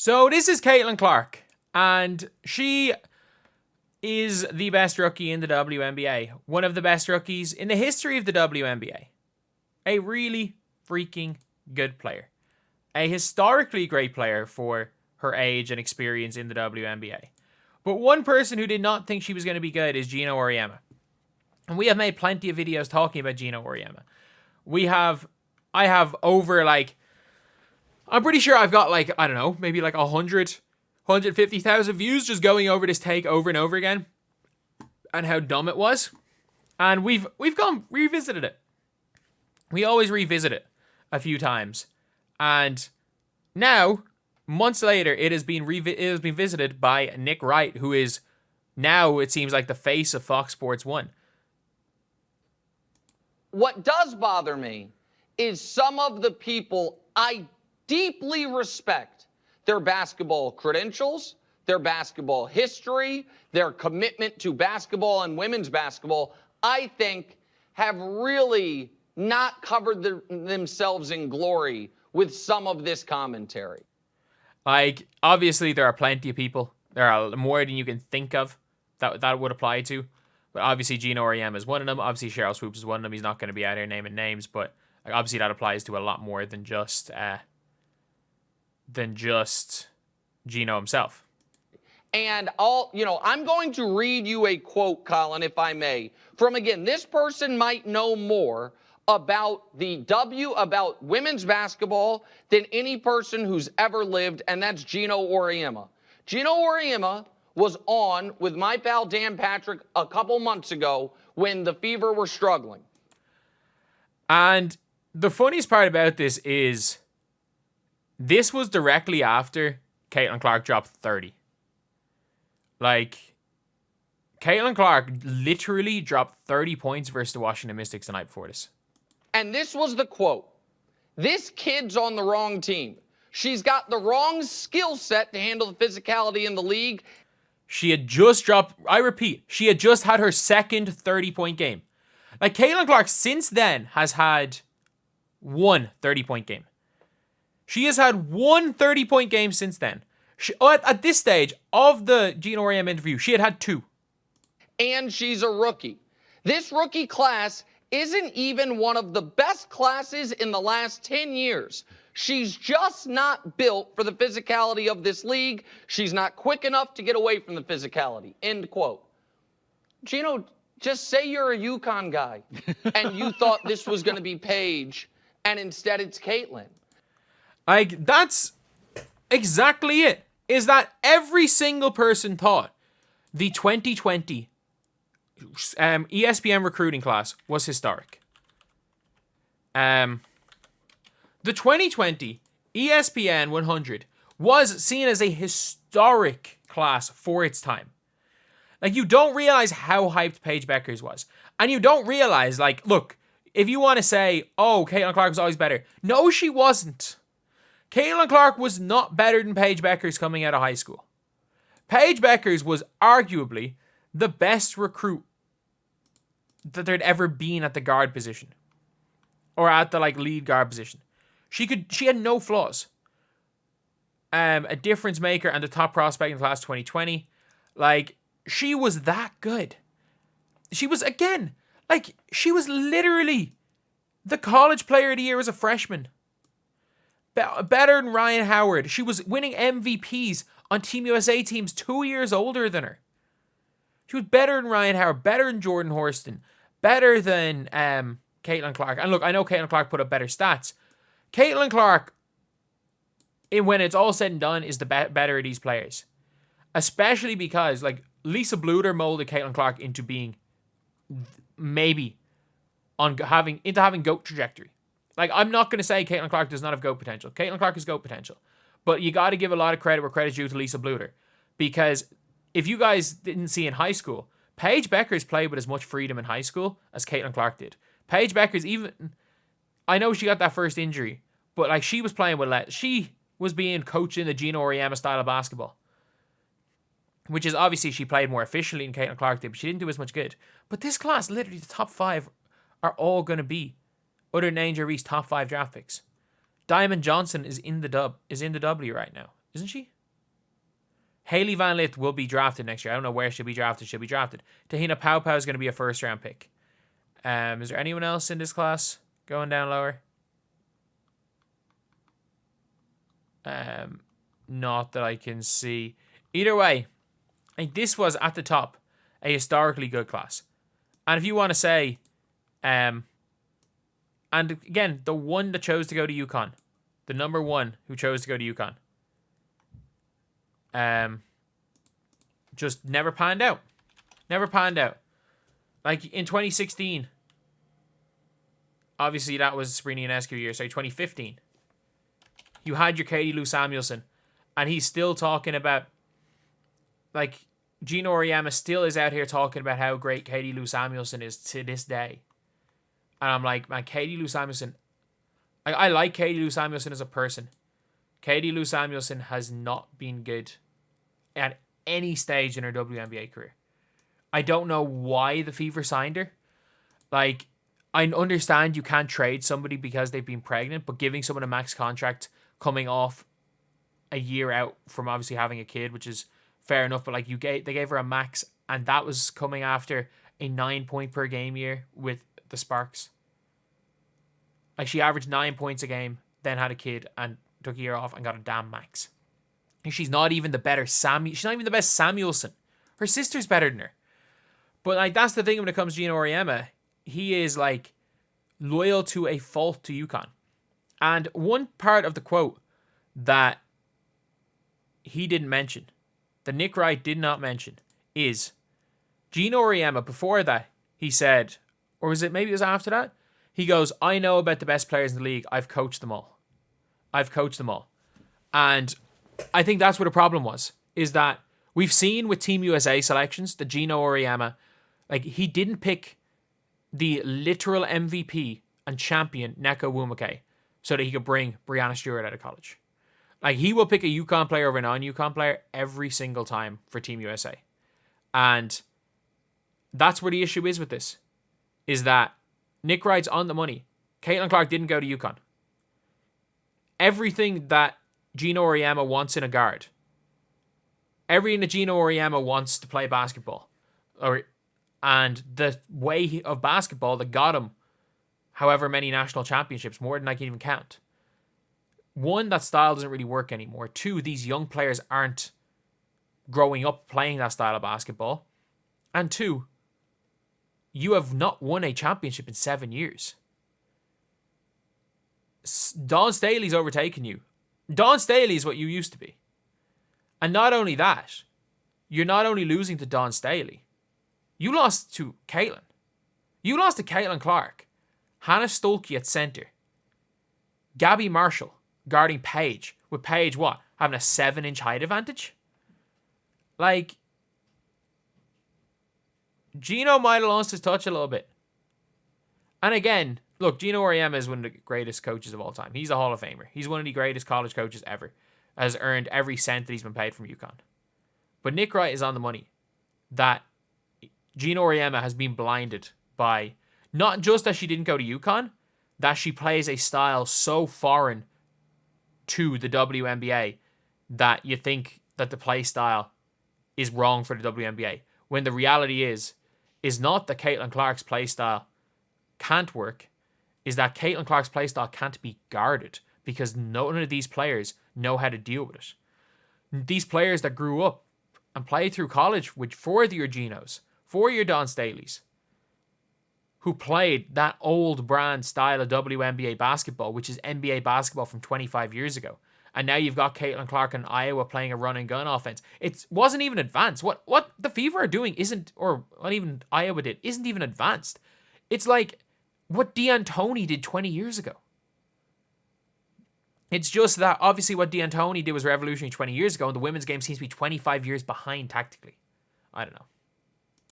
So this is Caitlin Clark, and she is the best rookie in the WNBA. One of the best rookies in the history of the WNBA. A really freaking good player. A historically great player for her age and experience in the WNBA. But one person who did not think she was going to be good is Geno Auriemma. And we have made plenty of videos talking about Geno Auriemma. I have over I'm pretty sure I've got I don't know, maybe 150,000 views just going over this take over and over again and how dumb it was. And we've revisited it. We always revisit it a few times. And now, months later, it has been visited by Nick Wright, who is now, it seems like, the face of Fox Sports 1. What does bother me is some of the people I deeply respect, their basketball credentials, their basketball history, their commitment to basketball and women's basketball, I think have really not covered themselves in glory with some of this commentary. Obviously, there are plenty of people. There are more than you can think of that would apply to. But obviously, Geno Auriemma is one of them. Obviously, Cheryl Swoops is one of them. He's not going to be out here naming names, but obviously that applies to a lot more than just Geno himself. And I'm going to read you a quote, Colin, if I may, from, again, this person might know more about about women's basketball than any person who's ever lived, and that's Geno Auriemma. Geno Auriemma was on with my pal Dan Patrick a couple months ago when the Fever were struggling. And the funniest part about this is this was directly after Caitlin Clark dropped 30. Caitlin Clark literally dropped 30 points versus the Washington Mystics the night before this. And this was the quote. "This kid's on the wrong team. She's got the wrong skill set to handle the physicality in the league." She had just dropped, I repeat, she had just had her second 30-point game. Caitlin Clark since then has had one 30-point game. She has had one 30-point game since then. At this stage of the Geno Auriemma interview, she had had two. And she's a rookie. This rookie class isn't even one of the best classes in the last 10 years. She's just not built for the physicality of this league. She's not quick enough to get away from the physicality. End quote. Geno, just say you're a UConn guy and you thought this was going to be Paige and instead it's Caitlin. That's exactly it. Is that every single person thought the 2020 ESPN recruiting class was historic. The 2020 ESPN 100 was seen as a historic class for its time. You don't realize how hyped Paige Beckers was. And you don't realize, look, if you want to say, oh, Caitlin Clark was always better. No, she wasn't. Caitlin Clark was not better than Paige Beckers coming out of high school. Paige Beckers was arguably the best recruit that there'd ever been at the guard position. Or at the lead guard position. She had no flaws. A difference maker and the top prospect in class 2020. She was that good. She was, again, she was literally the college player of the year as a freshman. Better than Ryan Howard. She was winning MVPs on Team USA teams 2 years older than her. She was better than Ryan Howard, better than Jordan Horston, better than Caitlin Clark. And look, I know Caitlin Clark put up better stats. Caitlin Clark, when it's all said and done, is the better of these players. Especially because, Lisa Bluder molded Caitlin Clark into being maybe having GOAT trajectory. I'm not going to say Caitlin Clark does not have GOAT potential. Caitlin Clark has GOAT potential. But you got to give a lot of credit where credit's due to Lisa Bluder. Because if you guys didn't see in high school, Paige Beckers played with as much freedom in high school as Caitlin Clark did. Paige Beckers, I know she got that first injury, but she was playing with she was being coached in the Geno Auriemma style of basketball. Which is obviously she played more efficiently than Caitlin Clark did, but she didn't do as much good. But this class, literally the top 5 are all going to be other than Angel Reese top 5 draft picks. Diamond Johnson is in the W right now. Isn't she? Haley Van Lith will be drafted next year. I don't know where she'll be drafted. She'll be drafted. Tahina Paopao is going to be a first-round pick. Is there anyone else in this class going down lower? Not that I can see. Either way, I think this was at the top a historically good class. And if you want to say, and again, the one that chose to go to UConn, the number one who chose to go to UConn, just never panned out. Never panned out. Like in 2016, obviously that was Sabrina Ionescu year. Sorry, 2015. You had your Katie Lou Samuelson, and he's still talking about, like, Geno Auriemma still is out here talking about how great Katie Lou Samuelson is to this day. And I'm like, man, Katie Lou Samuelson, I like Katie Lou Samuelson as a person. Katie Lou Samuelson has not been good at any stage in her WNBA career. I don't know why the Fever signed her. Like, I understand you can't trade somebody because they've been pregnant, but giving someone a max contract coming off a year out from obviously having a kid, which is fair enough, but like they gave her a max, and that was coming after a 9-point per game year with the Sparks. Like, she averaged 9 points a game, then had a kid and took a year off and got a damn max. And she's not even the better she's not even the best Samuelson. Her sister's better than her. But like, that's the thing when it comes to Geno Auriemma. He is like loyal to a fault to UConn. And one part of the quote that he didn't mention, that Nick Wright did not mention, is Geno Auriemma. Before that, he said, or was it maybe it was after that? He goes, I know about the best players in the league. I've coached them all. And I think that's what the problem was, is that we've seen with Team USA selections that Geno Auriemma, like, he didn't pick the literal MVP and champion Neko Wumake so that he could bring Breanna Stewart out of college. Like, he will pick a UConn player over a non-UConn player every single time for Team USA. And that's where the issue is with this, is that Nick Wright's on the money. Caitlin Clark didn't go to UConn. Everything that Geno Auriemma wants in a guard, everything that Geno Auriemma wants to play basketball, and the way of basketball that got him however many national championships, more than I can even count. One, that style doesn't really work anymore. Two, these young players aren't growing up playing that style of basketball. And two, you have not won a championship in 7 years. Dawn Staley's overtaken you. Dawn Staley is what you used to be. And not only that, you're not only losing to Dawn Staley, you lost to Caitlin. You lost to Caitlin Clark, Hannah Stolke at center, Gabby Marshall guarding Paige, with Paige what? Having a 7-inch height advantage? Like, Geno might have lost his touch a little bit. And again, look, Geno Auriemma is one of the greatest coaches of all time. He's a Hall of Famer. He's one of the greatest college coaches ever. Has earned every cent that he's been paid from UConn. But Nick Wright is on the money that Geno Auriemma has been blinded by, not just that she didn't go to UConn, that she plays a style so foreign to the WNBA that you think that the play style is wrong for the WNBA. When the reality is not that Caitlin Clark's play style can't work, is that Caitlin Clark's play style can't be guarded because none of these players know how to deal with it. These players that grew up and played through college with 4 of your Genos, 4 of your Dawn Staleys, who played that old brand style of WNBA basketball, which is NBA basketball from 25 years ago. And now you've got Caitlin Clark and Iowa playing a run and gun offense. It wasn't even advanced. What the Fever are doing isn't, or what even Iowa did, isn't even advanced. It's like what D'Antoni did 20 years ago. It's just that obviously what D'Antoni did was revolutionary 20 years ago, and the women's game seems to be 25 years behind tactically. I don't know.